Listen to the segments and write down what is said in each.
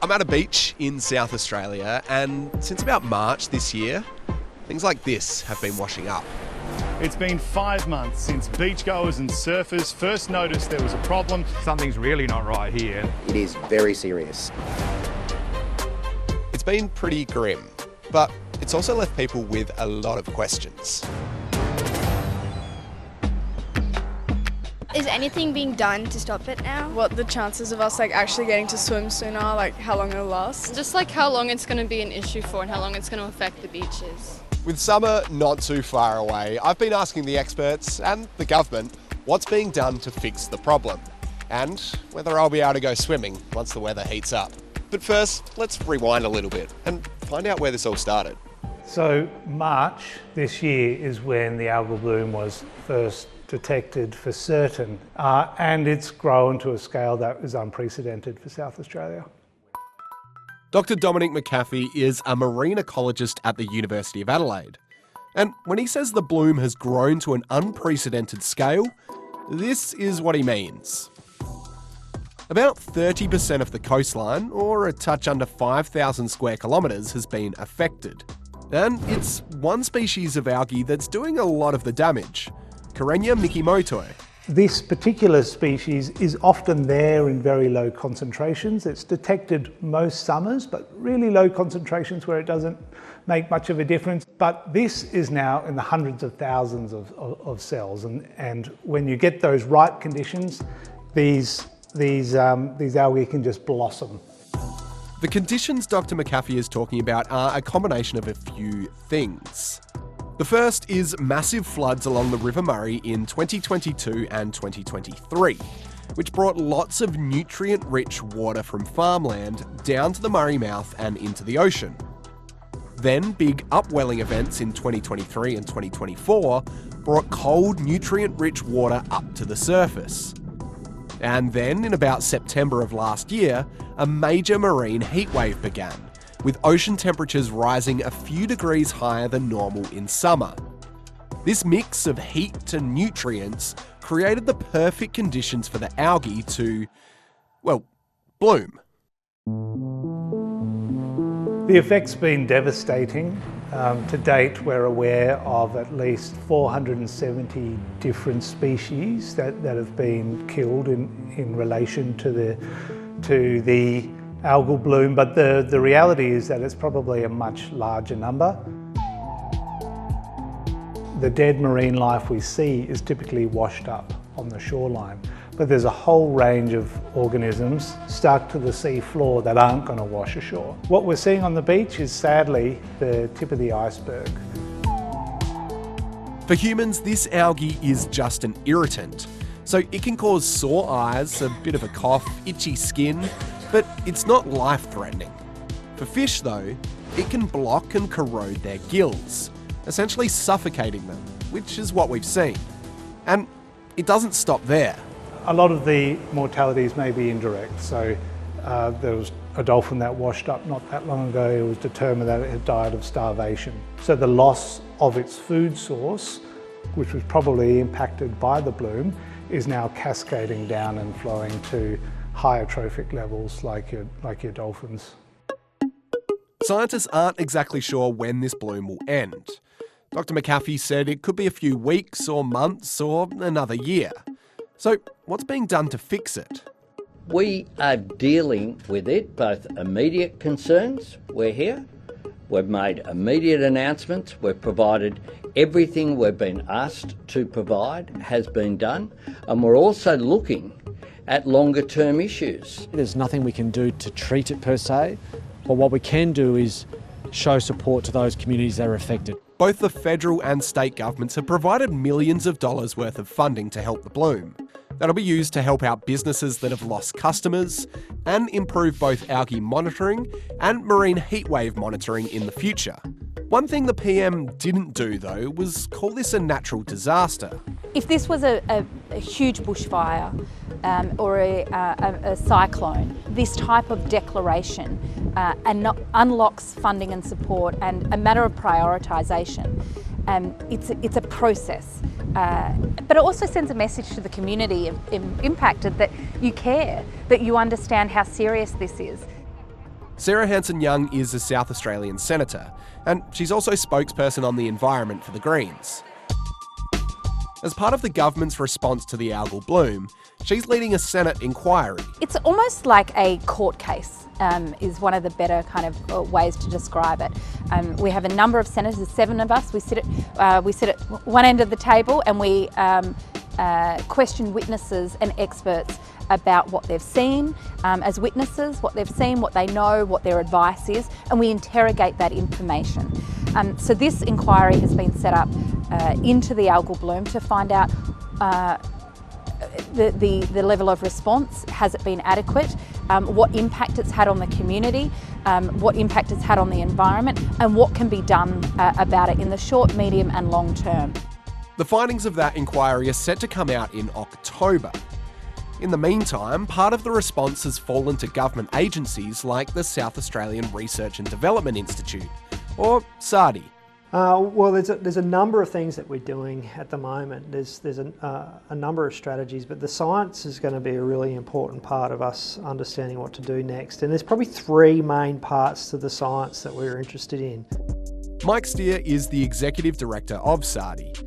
I'm at a beach in South Australia, and since about March this year, things like this have been washing up. It's been 5 months since beachgoers and surfers first noticed there was a problem. Something's really not right here. It is very serious. It's been pretty grim, but it's also left people with a lot of questions. Is anything being done to stop it now? What the chances of us actually getting to swim soon are, how long it'll last? Just how long it's going to be an issue for and how long it's going to affect the beaches. With summer not too far away, I've been asking the experts and the government what's being done to fix the problem and whether I'll be able to go swimming once the weather heats up. But first, let's rewind a little bit and find out where this all started. So March this year is when the algal bloom was first detected for certain, and it's grown to a scale that is unprecedented for South Australia. Dr. Dominic McAfee is a marine ecologist at the University of Adelaide. And when he says the bloom has grown to an unprecedented scale, this is what he means. About 30% of the coastline, or a touch under 5,000 square kilometres, has been affected. And it's one species of algae that's doing a lot of the damage, Karenia mikimotoi. This particular species is often there in very low concentrations. It's detected most summers, but really low concentrations where it doesn't make much of a difference. But this is now in the hundreds of thousands of cells. And when you get those right conditions, these algae can just blossom. The conditions Dr. McAfee is talking about are a combination of a few things. The first is massive floods along the River Murray in 2022 and 2023, which brought lots of nutrient-rich water from farmland down to the Murray mouth and into the ocean. Then big upwelling events in 2023 and 2024 brought cold, nutrient-rich water up to the surface. And then, in about September of last year, a major marine heatwave began, with ocean temperatures rising a few degrees higher than normal in summer. This mix of heat and nutrients created the perfect conditions for the algae to, well, bloom. The effect's been devastating. To date, we're aware of at least 470 different species that have been killed in relation to the algal bloom, but the reality is that it's probably a much larger number. The dead marine life we see is typically washed up on the shoreline, but there's a whole range of organisms stuck to the sea floor that aren't going to wash ashore. What we're seeing on the beach is sadly the tip of the iceberg. For humans, this algae is just an irritant, so it can cause sore eyes, a bit of a cough, itchy skin, but it's not life-threatening. For fish though, it can block and corrode their gills, essentially suffocating them, which is what we've seen. And it doesn't stop there. A lot of the mortalities may be indirect, so there was a dolphin that washed up not that long ago. It was determined that it had died of starvation. So the loss of its food source, which was probably impacted by the bloom, is now cascading down and flowing to higher trophic levels like your dolphins. Scientists aren't exactly sure when this bloom will end. Dr. McAfee said it could be a few weeks or months or another year. So what's being done to fix it? We are dealing with it, both immediate concerns, we're here, we've made immediate announcements, we've provided everything we've been asked to provide has been done, and we're also looking at longer term issues. There's nothing we can do to treat it per se, but what we can do is show support to those communities that are affected. Both the federal and state governments have provided millions of dollars worth of funding to help the bloom. That'll be used to help out businesses that have lost customers and improve both algae monitoring and marine heatwave monitoring in the future. One thing the PM didn't do, though, was call this a natural disaster. If this was a huge bushfire or a cyclone, this type of declaration unlocks funding and support and a matter of prioritisation. It's a process, but it also sends a message to the community impacted that you care, that you understand how serious this is. Sarah Hanson-Young is a South Australian senator, and she's also spokesperson on the environment for the Greens. As part of the government's response to the algal bloom, she's leading a Senate inquiry. It's almost like a court case, is one of the better kind of ways to describe it. We have a number of senators, there's 7 of us. We sit at one end of the table and we question witnesses and experts about what they've seen as witnesses, what they've seen, what they know, what their advice is, and we interrogate that information. So this inquiry has been set up into the algal bloom to find out the level of response. Has it been adequate? What impact it's had on the community, what impact it's had on the environment, and what can be done about it in the short, medium and long term. The findings of that inquiry are set to come out in October. In the meantime, part of the response has fallen to government agencies like the South Australian Research and Development Institute, or SARDI. Well, there's a number of things that we're doing at the moment. There's a number of strategies, but the science is going to be a really important part of us understanding what to do next. And there's probably 3 main parts to the science that we're interested in. Mike Steer is the Executive Director of SARDI.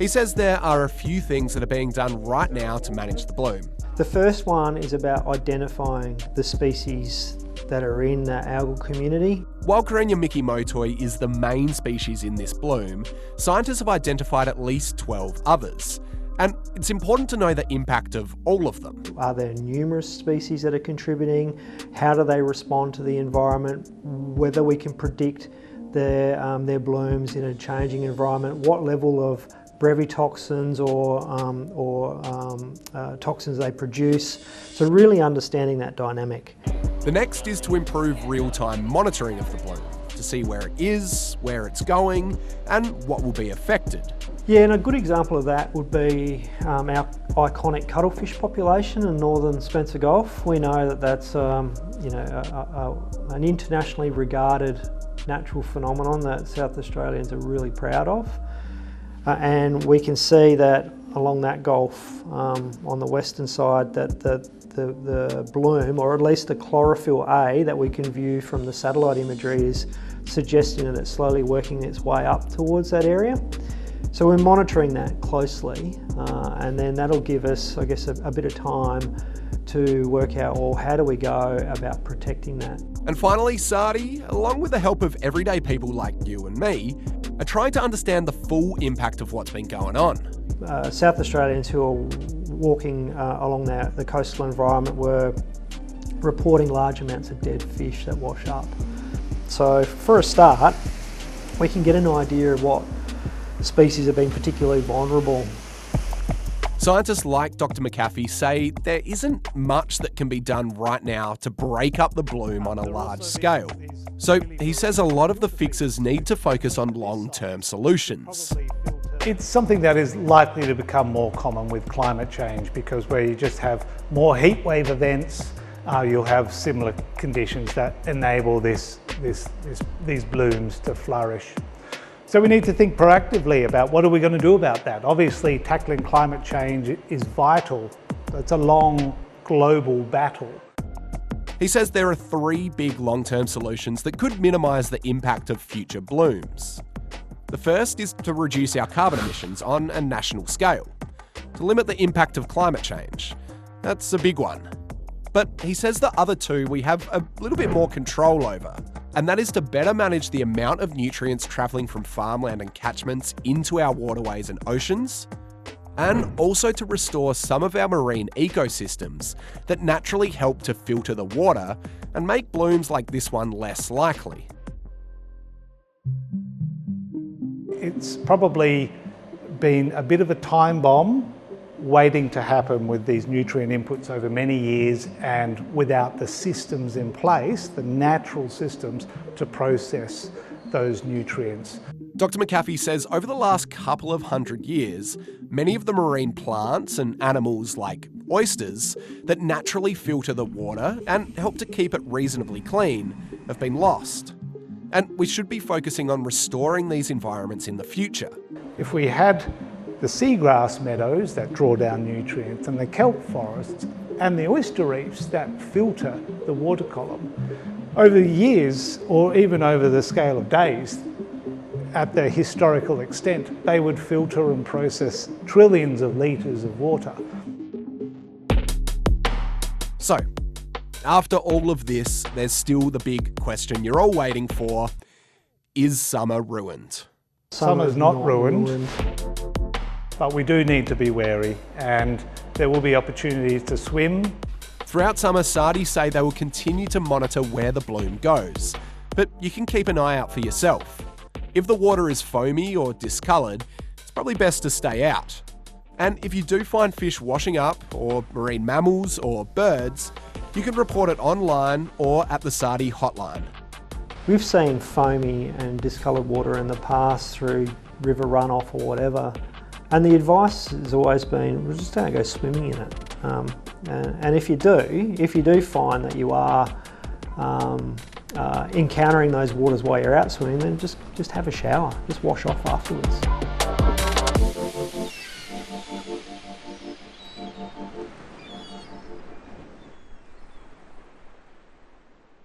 He says there are a few things that are being done right now to manage the bloom. The first one is about identifying the species that are in the algal community. While Karenia miki-motoi is the main species in this bloom, scientists have identified at least 12 others. And it's important to know the impact of all of them. Are there numerous species that are contributing? How do they respond to the environment? Whether we can predict their blooms in a changing environment? What level of brevitoxins or toxins they produce? So really understanding that dynamic. The next is to improve real-time monitoring of the bloom, to see where it is, where it's going, and what will be affected. Yeah, and a good example of that would be our iconic cuttlefish population in northern Spencer Gulf. We know that that's an internationally regarded natural phenomenon that South Australians are really proud of. And we can see that along that gulf on the western side that the bloom, or at least the chlorophyll A that we can view from the satellite imagery, is suggesting that it's slowly working its way up towards that area. So we're monitoring that closely and then that'll give us, I guess, a bit of time to work out, well, how do we go about protecting that? And finally, SARDI, along with the help of everyday people like you and me, are trying to understand the full impact of what's been going on. South Australians who are walking along the coastal environment were reporting large amounts of dead fish that wash up. So for a start, we can get an idea of what species have been particularly vulnerable. Scientists like Dr. McAfee say there isn't much that can be done right now to break up the bloom on a large scale. So he says a lot of the fixes need to focus on long-term solutions. It's something that is likely to become more common with climate change, because where you just have more heat wave events, you'll have similar conditions that enable these blooms to flourish. So we need to think proactively about what are we going to do about that. Obviously, tackling climate change is vital. It's a long global battle. He says there are 3 big long-term solutions that could minimise the impact of future blooms. The first is to reduce our carbon emissions on a national scale, to limit the impact of climate change. That's a big one. But he says the other 2 we have a little bit more control over, and that is to better manage the amount of nutrients travelling from farmland and catchments into our waterways and oceans, and also to restore some of our marine ecosystems that naturally help to filter the water and make blooms like this one less likely. It's probably been a bit of a time bomb waiting to happen with these nutrient inputs over many years, and without the systems in place, the natural systems to process those nutrients. Dr. McAfee says over the last couple of 100 years, many of the marine plants and animals like oysters that naturally filter the water and help to keep it reasonably clean have been lost. And we should be focusing on restoring these environments in the future. If we had the seagrass meadows that draw down nutrients, and the kelp forests, and the oyster reefs that filter the water column, Over the years, or even over the scale of days, at their historical extent, they would filter and process trillions of litres of water. So, after all of this, there's still the big question you're all waiting for. Is summer ruined? Summer's not ruined, but we do need to be wary, and there will be opportunities to swim. Throughout summer, Sardis say they will continue to monitor where the bloom goes, but you can keep an eye out for yourself. If the water is foamy or discoloured, it's probably best to stay out. And if you do find fish washing up, or marine mammals or birds, you can report it online or at the Sardi hotline. We've seen foamy and discoloured water in the past through river runoff or whatever, and the advice has always been, well, just don't go swimming in it. And if you do find that you are encountering those waters while you're out swimming, then just have a shower, just wash off afterwards.